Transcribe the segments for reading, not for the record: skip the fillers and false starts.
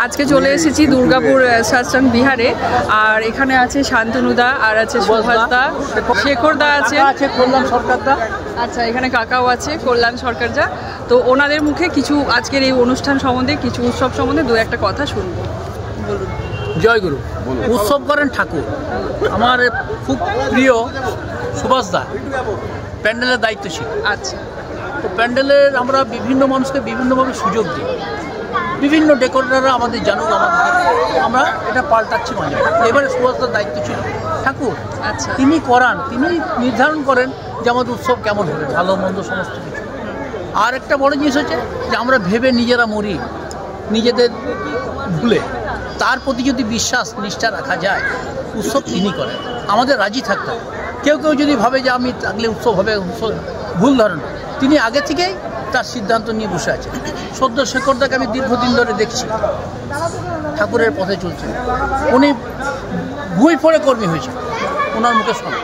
আজকে চলে এসেছি দুর্গাপুর সাতসাং বিহারে। আর এখানে আছে শান্তনুদা, আর আছে সুভাষদা, শেখরদা আছে, কল্যাণ সরকারদা। আচ্ছা, এখানে কাকাও আছে কল্যাণ সরকারদা। তো ওনাদের মুখে কিছু আজকের এই অনুষ্ঠান সম্বন্ধে, কিছু উৎসব সম্বন্ধে দু একটা কথা শুনবো। বলুন। জয়গুরু। উৎসব করেন ঠাকুর। আমার খুব প্রিয় সুভাষদা প্যান্ডেলের দায়িত্বশীল। আচ্ছা। তো প্যান্ডেলের আমরা বিভিন্ন মানুষকে বিভিন্নভাবে সুযোগ দিই, বিভিন্ন ডেকোরেটররা আমাদের জানুক, আমরা এটা পাল্টাচ্ছি মাঝে। এবারে সুভাষদার দায়িত্ব ছিল ঠাকুর। আচ্ছা। তিনি করান, তিনি নির্ধারণ করেন যে আমাদের উৎসব কেমন হবে, ভালো মন্দ সমস্ত কিছু। আর একটা বড় জিনিস হচ্ছে যে আমরা ভেবে নিজেরা মরি, নিজেদের ভুলে তার প্রতি যদি বিশ্বাস নিষ্ঠা রাখা যায়, উৎসব তিনি করেন। আমাদের রাজি থাকতে হবে। কেউ কেউ যদি ভাবে যে আমি থাকলে উৎসব হবে, ভুল ধারণা। তিনি আগে থেকেই তার সিদ্ধান্ত নিয়ে বসে আছে। সদ্য শেখরদাকে আমি দীর্ঘদিন ধরে দেখছি ঠাকুরের পথে চলছে। উনি ভুঁই ফোড়ে কর্মী হয়েছে, ওনার মুখে শোনা।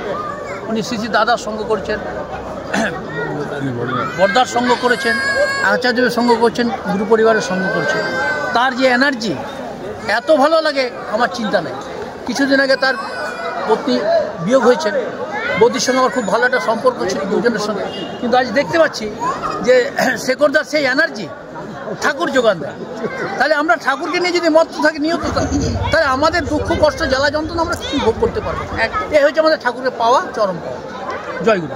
উনি শ্রী দাদার সঙ্গ করেছেন, বর্দার সঙ্গ করেছেন, আচার্যের সঙ্গ করছেন, গুরু পরিবারের সঙ্গ করছেন। তার যে এনার্জি এত ভালো লাগে, আমার চিন্তা নেই। কিছুদিন আগে তার পত্নী বিয়োগ হয়েছেন, বৌদির সঙ্গে আমার খুব ভালো একটা সম্পর্ক ছিল দুজনের সঙ্গে। কিন্তু আজ দেখতে পাচ্ছি যে শেখরদার সেই এনার্জি ঠাকুর যোগান দেয়। তাহলে আমরা ঠাকুরকে নিয়ে যদি মত থাকি, নিয়ত থাকি, তাহলে আমাদের দুঃখ কষ্ট জ্বালা যন্ত্রণা আমরা কী ভোগ করতে পারবো। এই হচ্ছে আমাদের ঠাকুরের পাওয়া চরম পাওয়া। জয়গুরু।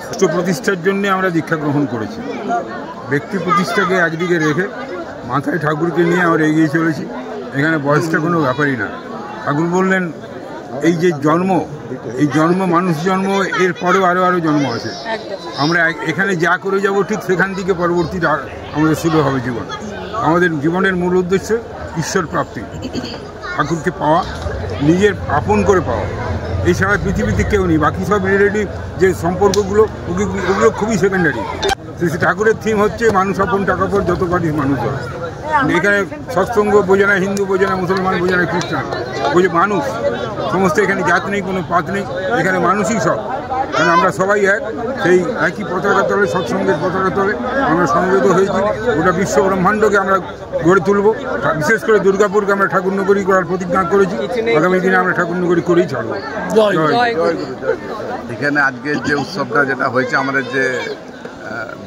রাষ্ট্র প্রতিষ্ঠার জন্য আমরা দীক্ষা গ্রহণ করেছি। ব্যক্তি প্রতিষ্ঠাকে একদিকে রেখে মাথায় ঠাকুরকে নিয়ে আমরা এগিয়ে চলেছি। এখানে বয়সটা কোনো ব্যাপারই না। ঠাকুর বললেন এই যে জন্ম, এই জন্ম মানুষ জন্ম, এর পরেও আরও জন্ম আছে। আমরা এখানে যা করে যাব ঠিক সেখান থেকে পরবর্তীতে আমাদের শুরু হবে জীবন। আমাদের জীবনের মূল উদ্দেশ্য ঈশ্বর প্রাপ্তি, ঠাকুরকে পাওয়া, নিজের আপন করে পাওয়া। এছাড়া পৃথিবীতে কেউ নেই। বাকি সব রিলেটিভ যে সম্পর্কগুলো, ওগুলো খুবই সেকেন্ডারি। ঠাকুরের থিম হচ্ছে মানুষ আপন, টাকা পর যত পারিস মানুষ হয়। এখানে সৎসঙ্গ বোঝে না, হিন্দু বোঝে না, মুসলমান বোঝে না, খ্রিস্টান বোঝে, মানুষ সমস্ত। এখানে জাত নেই, কোনো পাত নেই, এখানে মানুষই সব। কারণ আমরা সবাই এক, সেই একই পতাকা তলে, সৎসঙ্গের পতাকা তলে আমরা সমবেত হয়েছি। গোটা বিশ্ব ব্রহ্মাণ্ডকে আমরা গড়ে তুলব। বিশেষ করে দুর্গাপুরকে আমরা ঠাকুর নগরী করার প্রতিজ্ঞা করেছি। আগামী দিনে আমরা ঠাকুর নগরী করেই ছাড়ব। এখানে আজকের যে উৎসবটা যেটা হয়েছে, আমাদের যে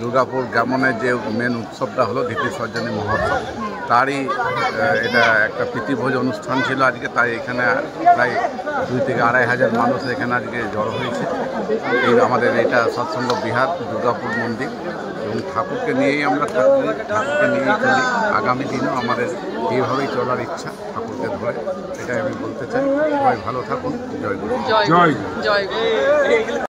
দুর্গাপুর গ্রামনের যে মেন উৎসবটা হলো ধীতি সর্জনী মহোৎসব, তারই এটা একটা প্রীতিভোজ অনুষ্ঠান ছিল আজকে। তাই এখানে প্রায় 2 থেকে 2,500 মানুষ এখানে আজকে জড়ো হয়েছে। এই আমাদের এটা সৎসঙ্গ বিহার দুর্গাপুর মন্দির, এবং ঠাকুরকে নিয়েই আমরা ঠাকুরকে নিয়েই চলি। আগামী দিনেও আমাদের এইভাবেই চলার ইচ্ছা, ঠাকুরকে ধরে। এটাই আমি বলতে চাই। সবাই ভালো থাকুন। জয় গুরু। জয়।